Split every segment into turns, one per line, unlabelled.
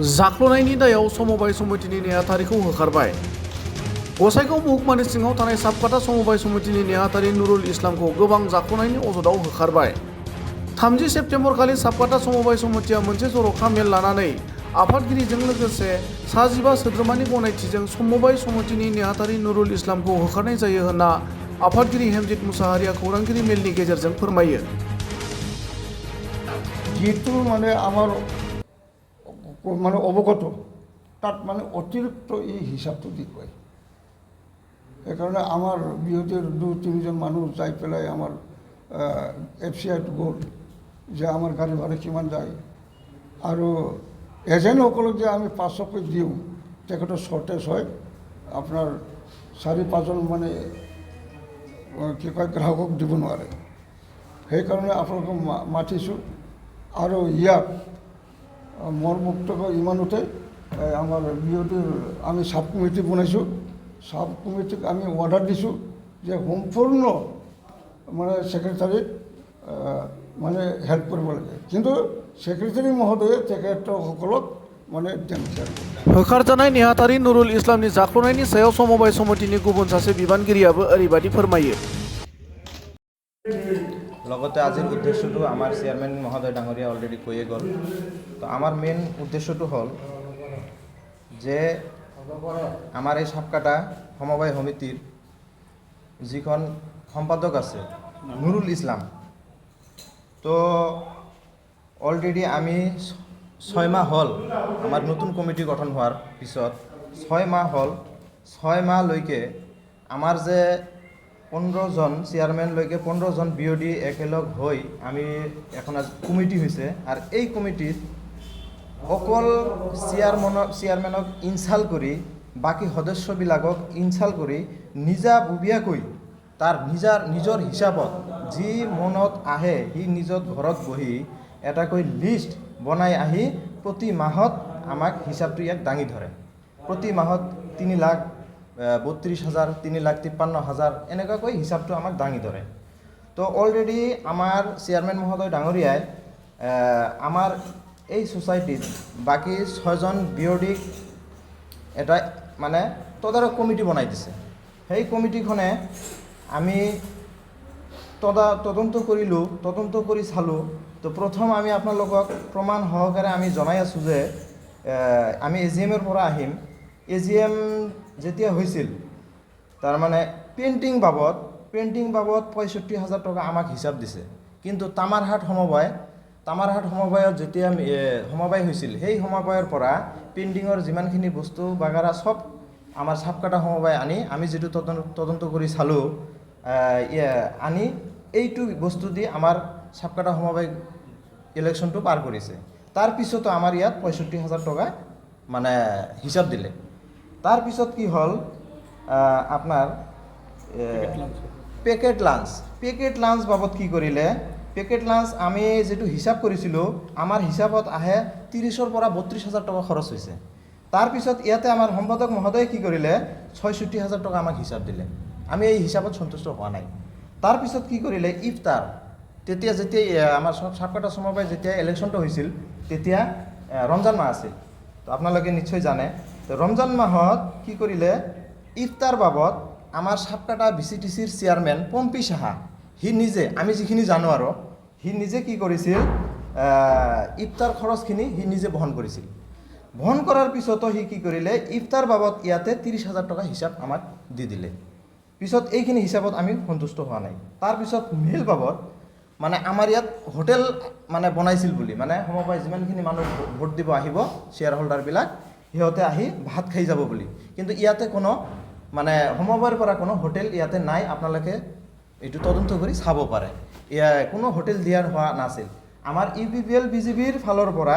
जाख्ल'नायनि दायाव समबाय समितिनि नेहाथारिखौ होखारबाय। गसाइगाव महकुमानि सिङाव थानाय साबकाटा समबाय समितिनि नेहाथारि नुरुल इस्लामखौ गोबां जाख्ल'नायनि अजदाव होखारबाय। 30 सेप्तेम्बर खालि साबकाटा समबाय समितिया मोनसे जर'खा मेल लानानै आफादगिरिजों लोगोसे 15 सोद्रोमानि गनायथिजों समबाय समितिनि नेहाथारि नुरुल इस्लामखौ होखारनाय जायो होनना आफादगिरि हेमजित मुसाहारिया खौरांगिरि मेलनि गेजेरजों फोरमायो।
जितु माने आमार মানে অৱগত তাত মানে অতিৰিক্ত এই হিচাপটো দি কয়। সেইকাৰণে আমাৰ বিৰোধীৰ 2-3জন মানুহ যাই পেলাই আমাৰ FCIত গ'ল যে আমাৰ গাড়ী ভাড়া কিমান যায় আৰু এজেণ্টসকলক যে আমি 500কৈ দিওঁ তেখেতৰ শ্বৰ্টেজ হয়, আপোনাৰ 4-5জন মানে কি কয় গ্ৰাহকক দিব নোৱাৰে। সেইকাৰণে আপোনালোকক মাতিছোঁ আৰু ইয়াত মোৰ বক্তব্য ইমানতে আমাৰ বিৰোধীৰ আমি সাব কমিটি বনাইছোঁ। সাব কমিটিক আমি অৰ্ডাৰ দিছোঁ যে সম্পূৰ্ণ মানে ছেক্ৰেটাৰীক মানে হেল্প কৰিব লাগে, কিন্তু ছেক্ৰেটাৰী মহোদয়ে তেখেতসকলক মানে
होखारजानाय नेहाथारि नुरुल इस्लामनि जाख्ल'नायनि सायाव समबाय समितिनि गुबुन सासे बिबानगिरियाबो ओरैबायदि फोरमायो।
লগতে আজিৰ উদ্দেশ্যটো আমাৰ চেয়াৰমেন মহোদয় ডাঙৰীয়া অলৰেডি কৈয়ে গ'ল। তো আমাৰ মেইন উদ্দেশ্যটো হ'ল যে আমাৰ এই সাবকাটা সমবায় সমিতিৰ যিখন সম্পাদক আছে নুৰুল ইছলাম, তো অলৰেডি আমি 6 মাহ হ'ল আমাৰ নতুন কমিটি গঠন হোৱাৰ পিছত 6 মাহ হ'ল। 6 মাহলৈকে আমাৰ যে 15জন চেয়াৰমেনলৈকে 15জন BOD একেলগ হৈ আমি এখন কমিটি হৈছে, আৰু এই কমিটিত অকল চেয়াৰমেনক ইনচাল্ট কৰি বাকী সদস্যবিলাকক ইনচাল্ট কৰি নিজাববীয়াকৈ তাৰ নিজৰ হিচাপত যি মনত আহে সি নিজৰ ঘৰত বহি এটাকৈ লিষ্ট বনাই আহি প্ৰতি মাহত আমাক হিচাপটো ইয়াক দাঙি ধৰে। প্ৰতি মাহত 3,32,000, 3,53,000 এনেকুৱাকৈ হিচাপটো আমাক দাঙি ধৰে। তো অলৰেডি আমাৰ চেয়াৰমেন মহোদয় ডাঙৰীয়াই আমাৰ এই ছ'চাইটিত বাকী 6জন BODক এটা মানে তদাৰক কমিটি বনাই দিছে। সেই কমিটিখনে আমি তদন্ত কৰিলোঁ, তদন্ত কৰি চালোঁ। তো প্ৰথম আমি আপোনালোকক প্ৰমাণ সহকাৰে আমি জনাই আছোঁ যে আমি AGMৰ পৰা আহিম। AGM যেতিয়া হৈছিল তাৰমানে পেইণ্টিং বাবদ 65,000 টকা আমাক হিচাপ দিছে, কিন্তু তামাৰহাট সমবায়ত যেতিয়া সমবায় হৈছিল সেই সমবায়ৰ পৰা পেইণ্টিঙৰ যিমানখিনি বস্তু বাগাৰা চব আমাৰ সাবকাটা সমবায় আনি আমি যিটো তদন্ত কৰি চালোঁ আনি এইটো বস্তু দি আমাৰ সাবকাটা সমবায় ইলেকশ্যনটো পাৰ কৰিছে। তাৰপিছতো আমাৰ ইয়াত 65,000 টকা মানে হিচাপ দিলে। তাৰপিছত কি হ'ল আপোনাৰ পেকেট লাঞ্চ বাবদ কি কৰিলে, পেকেট লাঞ্চ আমি যিটো হিচাপ কৰিছিলোঁ আমাৰ হিচাপত আহে 30,000 পৰা 32,000 টকা খৰচ হৈছে। তাৰপিছত ইয়াতে আমাৰ সম্পাদক মহোদয়ে কি কৰিলে 66,000 টকা আমাক হিচাপ দিলে। আমি এই হিচাপত সন্তুষ্ট হোৱা নাই। তাৰপিছত কি কৰিলে ইফতাৰ, তেতিয়া যেতিয়া আমাৰ সাবকাটা সমবায় যেতিয়া ইলেকশ্যনটো হৈছিল তেতিয়া ৰমজান মাহ আছিল, তো আপোনালোকে নিশ্চয় জানে। তো ৰমজান মাহত কি কৰিলে ইফতাৰ বাবদ আমাৰ সাবকাটা BCTCৰ চেয়াৰমেন পম্পী সাহা সি নিজে, আমি যিখিনি জানো আৰু সি নিজে কি কৰিছিল ইফতাৰ খৰচখিনি সি নিজে বহন কৰিছিল। বহন কৰাৰ পিছতো সি কি কৰিলে ইফতাৰ বাবদ ইয়াতে 30,000 টকা হিচাপ আমাক দি দিলে। পিছত এইখিনি হিচাপত আমি সন্তুষ্ট হোৱা নাই। তাৰপিছত মেল বাবদ মানে আমাৰ ইয়াত হোটেল মানে বনাইছিল বুলি, মানে সমবায় যিমানখিনি মানুহ ভোট দিব আহিব শ্বেয়াৰ হোল্ডাৰবিলাক সিহঁতে আহি ভাত খাই যাব বুলি, কিন্তু ইয়াতে কোনো মানে সমবায়ৰ পৰা কোনো হোটেল ইয়াতে নাই। আপোনালোকে এইটো তদন্ত কৰি চাব পাৰে, কোনো হোটেল দিয়াৰ হোৱা নাছিল। আমাৰ UPPL BJPৰ ফালৰ পৰা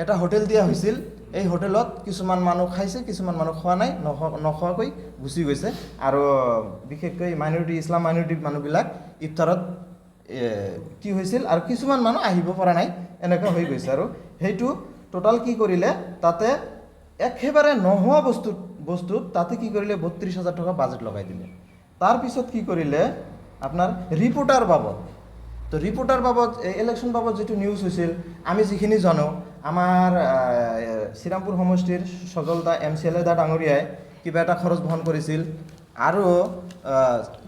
এটা হোটেল দিয়া হৈছিল। এই হোটেলত কিছুমান মানুহ খাইছে, কিছুমান মানুহ খোৱা নাই, নোখোৱাকৈ গুচি গৈছে। আৰু বিশেষকৈ ইছলাম মাইনৰিটি মানুহবিলাক ইফতাৰত কি হৈছিল আৰু কিছুমান মানুহ আহিব পৰা নাই, এনেকুৱা হৈ গৈছে। আৰু সেইটো টোটাল কি কৰিলে তাতে একেবাৰে নোহোৱা বস্তুত তাতে কি কৰিলে 32,000 টকা বাজেট লগাই দিলে। তাৰপিছত কি কৰিলে আপোনাৰ ৰিপৰ্টাৰ বাবদ, তো ৰিপৰ্টাৰ বাবদ ইলেকশ্যন বাবদ যিটো নিউজ হৈছিল আমি যিখিনি জানো আমাৰ শ্ৰীৰামপুৰ সমষ্টিৰ সজলদা MCLA দা ডাঙৰীয়াই কিবা এটা খৰচ বহন কৰিছিল আৰু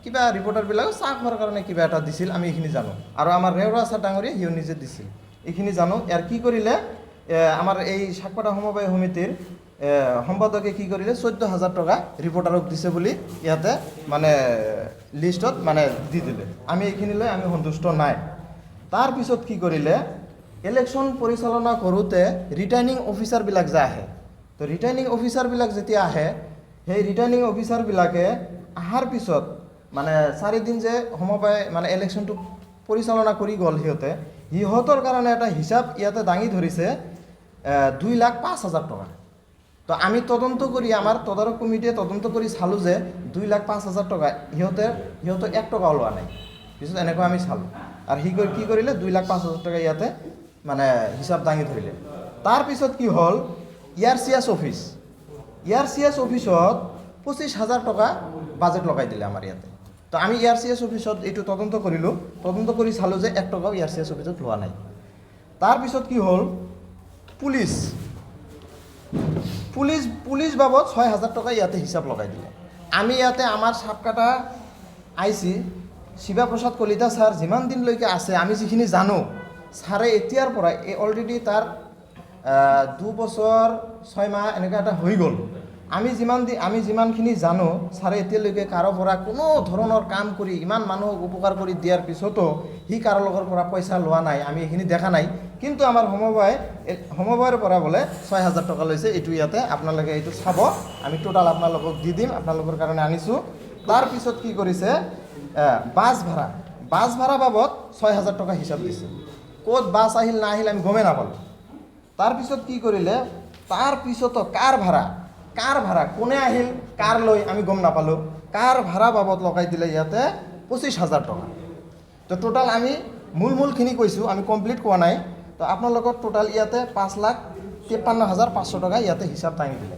কিবা ৰিপৰ্টাৰবিলাক চাহ খোৱাৰ কাৰণে কিবা এটা দিছিল, আমি এইখিনি জানো। আৰু আমাৰ ৰেওৰা ছাৰ ডাঙৰীয়া সিও নিজে দিছিল, এইখিনি জানো। ইয়াৰ কি কৰিলে আমাৰ এই সাকপাটা সমবায় সমিতিৰ সম্পাদকে কি কৰিলে 14,000 টকা ৰিপৰ্টাৰক দিছে বুলি ইয়াতে মানে লিষ্টত মানে দি দিলে। আমি এইখিনি লৈ আমি সন্তুষ্ট নাই। তাৰপিছত কি কৰিলে, ইলেকশ্যন পৰিচালনা কৰোঁতে ৰিটাৰ্ণিং অফিচাৰবিলাক যে আহে, তো ৰিটাৰ্ণিং অফিচাৰবিলাক যেতিয়া আহে, সেই ৰিটাৰ্ণিং অফিচাৰবিলাকে অহাৰ পিছত মানে 4 দিন যে সমবায় মানে ইলেকশ্যনটো পৰিচালনা কৰি গ'ল সিহঁতৰ কাৰণে এটা হিচাপ ইয়াতে দাঙি ধৰিছে 2,05,000 টকা। তো আমি তদন্ত কৰি আমাৰ তদাৰক কমিটিয়ে তদন্ত কৰি চালোঁ যে 2,05,000 টকা সিহঁতে 1 টকা ওলোৱা নাই। পিছত এনেকৈ আমি চালোঁ আৰু কি কৰিলে 2,05,000 টকা ইয়াতে মানে হিচাপ দাঙি ধৰিলে। তাৰপিছত কি হ'ল, ERCS অফিচ, ERCS অফিচত 25,000 টকা বাজেট লগাই দিলে আমাৰ ইয়াতে। তো আমি ERCS অফিচত এইটো তদন্ত কৰিলোঁ, তদন্ত কৰি চালোঁ যে 1 টকাও ERCS অফিচত লোৱা নাই। তাৰপিছত কি হ'ল, পুলিচ বাবদ 6,000 টকা ইয়াতে হিচাপ লগাই দিলে। আমি ইয়াতে আমাৰ সাপকাটা IC শিৱা প্ৰসাদ কলিতা ছাৰ যিমান দিনলৈকে আছে আমি যিখিনি জানো, ছাৰে এতিয়াৰ পৰা অলৰেডি তাৰ 2 বছৰ 6 মাহ এনেকুৱা এটা হৈ গ'ল। আমি যিমানখিনি জানো, ছাৰে এতিয়ালৈকে কাৰো পৰা কোনো ধৰণৰ কাম কৰি ইমান মানুহক উপকাৰ কৰি দিয়াৰ পিছতো সি কাৰো লগৰ পৰা পইচা লোৱা নাই, আমি এইখিনি দেখা নাই। কিন্তু আমাৰ সমবায়ৰ পৰা বোলে 6,000 টকা লৈছে। এইটো ইয়াতে আপোনালোকে এইটো চাব, আমি টোটাল আপোনালোকক দি দিম, আপোনালোকৰ কাৰণে আনিছোঁ। তাৰপিছত কি কৰিছে, বাছ ভাড়া বাবদ 6,000 টকা হিচাপ দিছে। ক'ত বাছ আহিল না আহিল আমি গমেই নাপালোঁ। তাৰপিছত কি কৰিলে, তাৰপিছতো কাৰ ভাড়া কোনে আহিল কাৰ লৈ আমি গম নাপালোঁ। কাৰ ভাড়া বাবদ লগাই দিলে ইয়াতে 25,000 টকা। তো টোটাল আমি মূলখিনি কৈছোঁ, আমি কমপ্লিট কোৱা নাই। তো আপোনালোকৰ টোটাল ইয়াতে 5,53,500 টকা ইয়াতে হিচাপ দাঙি দিলে।